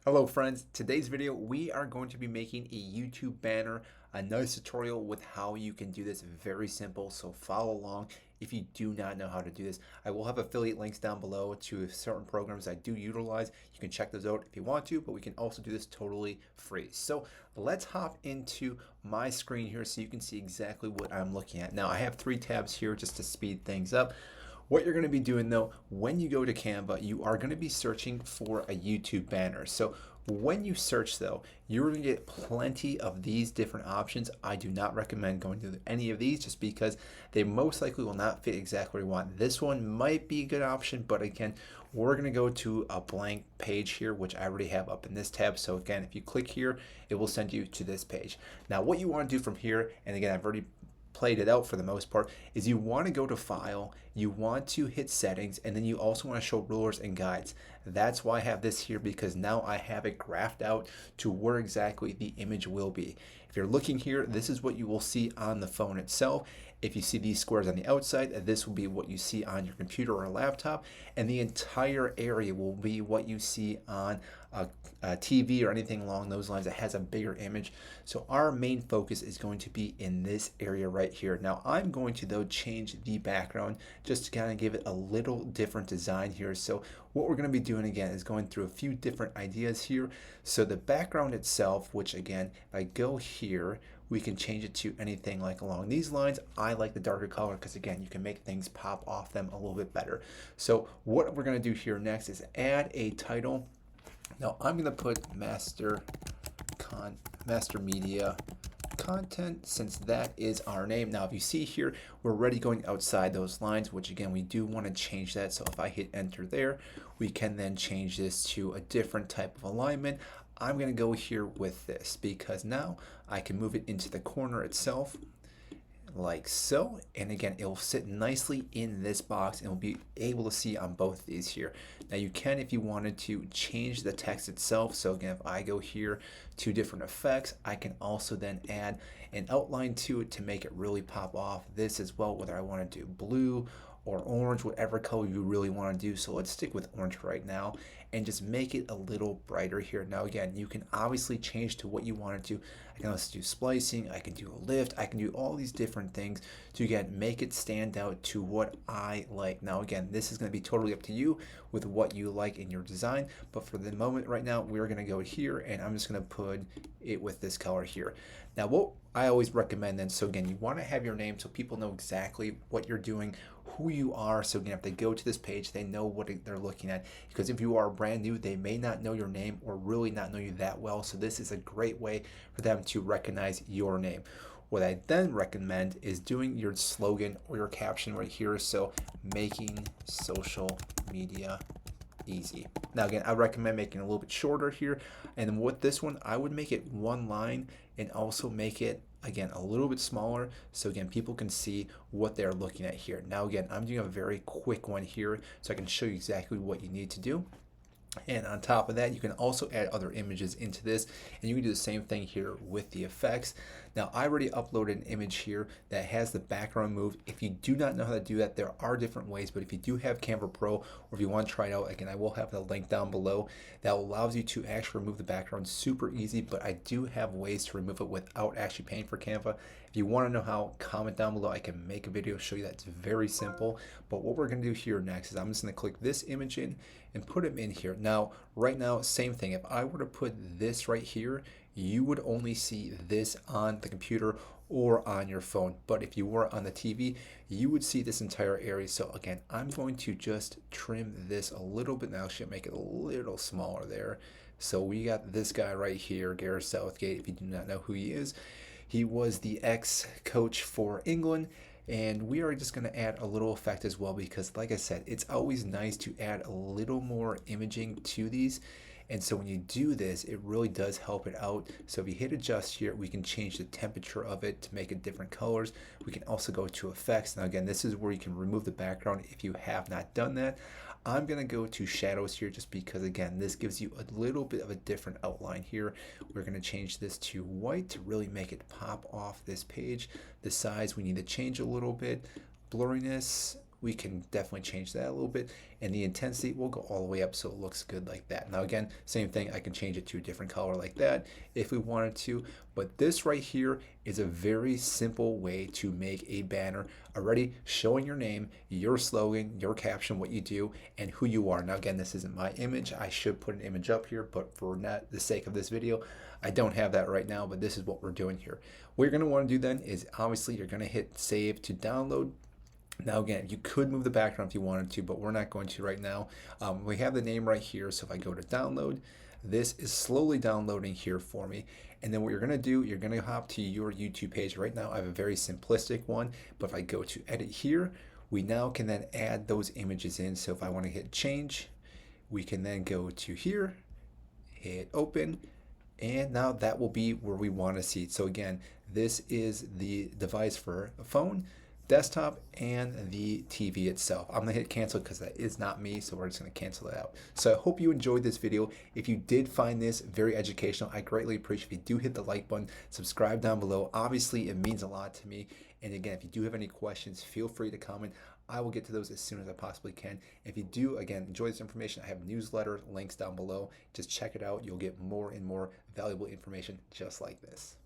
Hello friends, today's video we are going to be making a YouTube banner, a nice tutorial with how you can do this. Very simple, so follow along if you do not know how to do this. I will have affiliate links down below to certain programs I do utilize. You can check those out if you want to, but we can also do this totally free. So let's hop into my screen here so you can see exactly what I'm looking at. Now I have 3 tabs here just to speed things up. What you're going to be doing though, when you go to Canva, you are going to be searching for a YouTube banner. So when you search though, you're going to get plenty of these different options. I do not recommend going to any of these just because they most likely will not fit exactly what you want. This one might be a good option, but again, we're going to go to a blank page here, which I already have up in this tab. So again, if you click here, it will send you to this page. Now what you want to do from here, and again, I've already played it out for the most part, is you want to go to file, you want to hit settings, and then you also want to show rulers and guides. That's why I have this here, because now I have it graphed out to where exactly the image will be. If you're looking here, this is what you will see on the phone itself. If you see these squares on the outside, this will be what you see on your computer or laptop, and the entire area will be what you see on a TV or anything along those lines that has a bigger image. So our main focus is going to be in this area right here. Now I'm going to though change the background just to kind of give it a little different design here. So what we're going to be doing again is going through a few different ideas here. So the background itself, which again, if I go here, we can change it to anything like along these lines. I like the darker color because again, you can make things pop off them a little bit better. So what we're going to do here next is add a title. Now I'm going to put master media content, since that is our name. Now if you see here, we're already going outside those lines, which again, we do want to change that. So if I hit enter there, we can then change this to a different type of alignment. I'm going to go here with this because now I can move it into the corner itself like so, and again it'll sit nicely in this box and we'll be able to see on both of these here. Now you can, if you wanted to, change the text itself. So again, if I go here to different effects, I can also then add an outline to it to make it really pop off. This as well, whether I want to do blue or orange, whatever color you really want to do. So let's stick with orange right now and just make it a little brighter here. Now again, you can obviously change to what you want to do. I can also do splicing, I can do a lift, I can do all these different things to again make it stand out to what I like. Now again, this is going to be totally up to you with what you like in your design, but for the moment right now, we're going to go here and I'm just going to put it with this color here. Now what I always recommend then, so again, you want to have your name so people know exactly what you're doing, who you are. So again, if they go to this page, they know what they're looking at, because if you are brand new, they may not know your name or really not know you that well. So this is a great way for them to recognize your name. What I then recommend is doing your slogan or your caption right here. So making social media easy. Now again, I recommend making it a little bit shorter here, and then with this one I would make it one line and also make it again a little bit smaller so again people can see what they're looking at here. Now again, I'm doing a very quick one here so I can show you exactly what you need to do. And on top of that, you can also add other images into this, and you can do the same thing here with the effects. Now I already uploaded an image here that has the background moved. If you do not know how to do that, there are different ways, but if you do have Canva Pro, or if you want to try it out, again, I will have the link down below that allows you to actually remove the background super easy, but I do have ways to remove it without actually paying for Canva. If you want to know how, comment down below. I can make a video show you that. It's very simple. But what we're going to do here next is I'm just going to click this image in and put them in here. Now, right now, same thing. If I were to put this right here, you would only see this on the computer or on your phone. But if you were on the TV, you would see this entire area. So again, I'm going to just trim this a little bit. Now I should make it a little smaller there. So we got this guy right here, Gareth Southgate. If you do not know who he is, he was the ex-coach for England. And we are just going to add a little effect as well, because like I said, it's always nice to add a little more imaging to these. And so when you do this, it really does help it out. So if you hit adjust here, we can change the temperature of it to make it different colors. We can also go to effects. Now again, this is where you can remove the background if you have not done that. I'm going to go to shadows here just because again, this gives you a little bit of a different outline here. We're going to change this to white to really make it pop off this page. The size we need to change a little bit. Blurriness, we can definitely change that a little bit, and the intensity will go all the way up so it looks good like that. Now again, same thing, I can change it to a different color like that if we wanted to, but this right here is a very simple way to make a banner already showing your name, your slogan, your caption, what you do, and who you are. Now again, this isn't my image. I should put an image up here, but for not the sake of this video, I don't have that right now, but this is what we're doing here. What you're going to want to do then is obviously you're going to hit save to download. Now again, you could move the background if you wanted to, but we're not going to right now. We have the name right here, so if I go to download, this is slowly downloading here for me. And then what you're gonna do, you're gonna hop to your YouTube page. Right now I have a very simplistic one, but if I go to edit here, we now can then add those images in. So if I wanna hit change, we can then go to here, hit open, and now that will be where we wanna see it. So again, this is the device for a phone, desktop, and the TV itself. I'm gonna hit cancel because that is not me, so we're just gonna cancel it out. So I hope you enjoyed this video. If you did find this very educational, I greatly appreciate if you do hit the like button, subscribe down below. Obviously, it means a lot to me. And again, if you do have any questions, feel free to comment. I will get to those as soon as I possibly can. If you do, again, enjoy this information, I have newsletter links down below. Just check it out. You'll get more and more valuable information just like this.